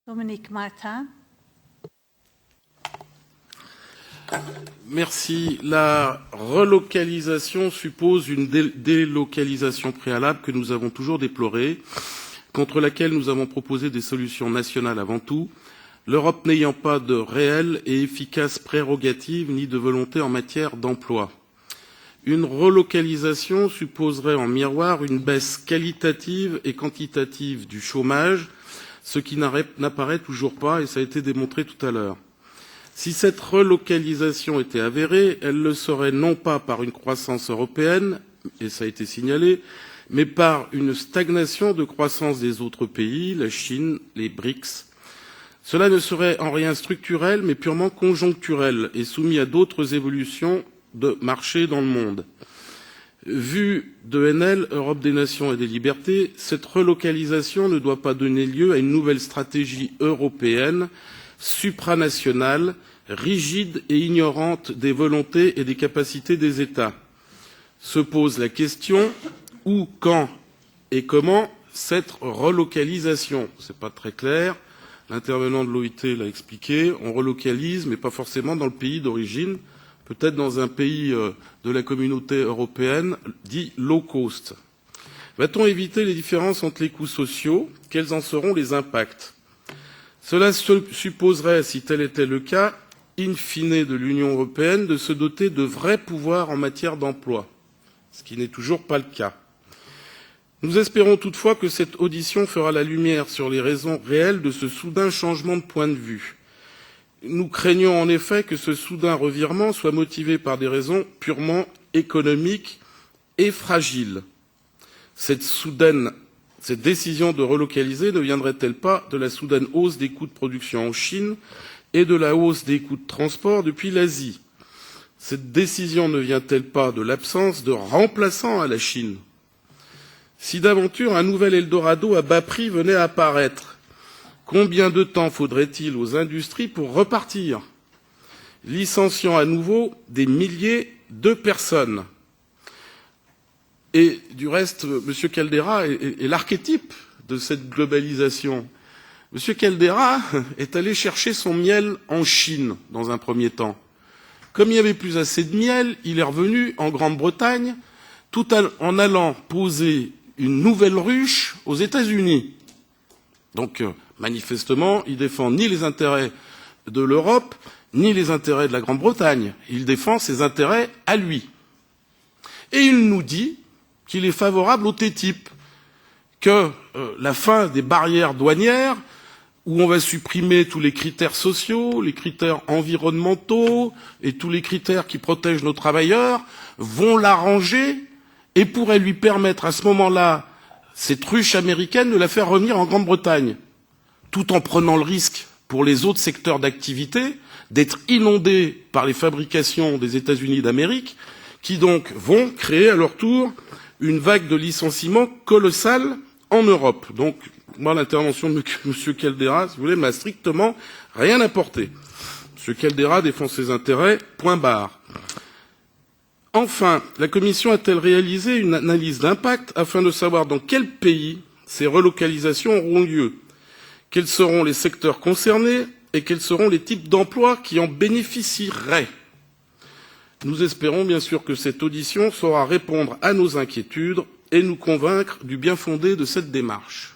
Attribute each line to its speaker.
Speaker 1: Dominique Martin.
Speaker 2: Merci. La relocalisation suppose une délocalisation préalable que nous avons toujours déplorée, contre laquelle nous avons proposé des solutions nationales avant tout, l'Europe n'ayant pas de réelles et efficaces prérogatives ni de volonté en matière d'emploi. Une relocalisation supposerait en miroir une baisse qualitative et quantitative du chômage, ce qui n'apparaît toujours pas, et ça a été démontré tout à l'heure. Si cette relocalisation était avérée, elle le serait non pas par une croissance européenne, et ça a été signalé, mais par une stagnation de croissance des autres pays, la Chine, les BRICS. Cela ne serait en rien structurel, mais purement conjoncturel et soumis à d'autres évolutions de marché dans le monde. Vu d'ENL, Europe des Nations et des Libertés, cette relocalisation ne doit pas donner lieu à une nouvelle stratégie européenne supranationale, rigide et ignorante des volontés et des capacités des États. Se pose la question où, quand et comment cette relocalisation. C'est pas très clair. L'intervenant de l'OIT l'a expliqué. On relocalise, mais pas forcément dans le pays d'origine, peut-être dans un pays de la communauté européenne dit low cost. Va-t-on éviter les différences entre les coûts sociaux? Quels en seront les impacts? Cela supposerait, si tel était le cas, in fine de l'Union européenne, de se doter de vrais pouvoirs en matière d'emploi, ce qui n'est toujours pas le cas. Nous espérons toutefois que cette audition fera la lumière sur les raisons réelles de ce soudain changement de point de vue. Nous craignons en effet que ce soudain revirement soit motivé par des raisons purement économiques et fragiles. Cette décision de relocaliser ne viendrait-elle pas de la soudaine hausse des coûts de production en Chine et de la hausse des coûts de transport depuis l'Asie? Cette décision ne vient-elle pas de l'absence de remplaçants à la Chine? Si d'aventure un nouvel Eldorado à bas prix venait à apparaître, combien de temps faudrait-il aux industries pour repartir, licenciant à nouveau des milliers de personnes? Et du reste, M. Caldera est l'archétype de cette globalisation. M. Caldera est allé chercher son miel en Chine dans un premier temps. Comme il n'y avait plus assez de miel, il est revenu en Grande-Bretagne tout en allant poser une nouvelle ruche aux États-Unis. Donc, manifestement, il défend ni les intérêts de l'Europe, ni les intérêts de la Grande-Bretagne. Il défend ses intérêts à lui. Et il nous dit qu'il est favorable au TTIP, que la fin des barrières douanières, où on va supprimer tous les critères sociaux, les critères environnementaux et tous les critères qui protègent nos travailleurs, vont l'arranger et pourraient lui permettre à ce moment-là, cette ruche américaine, de la faire revenir en Grande-Bretagne, tout en prenant le risque pour les autres secteurs d'activité d'être inondés par les fabrications des États-Unis d'Amérique, qui donc vont créer à leur tour une vague de licenciements colossale en Europe. Donc, moi, l'intervention de M. Caldera, si vous voulez, m'a strictement rien apporté. M. Caldera défend ses intérêts, point barre. Enfin, la Commission a-t-elle réalisé une analyse d'impact afin de savoir dans quel pays ces relocalisations auront lieu? Quels seront les secteurs concernés et quels seront les types d'emplois qui en bénéficieraient? Nous espérons bien sûr que cette audition saura répondre à nos inquiétudes et nous convaincre du bien fondé de cette démarche.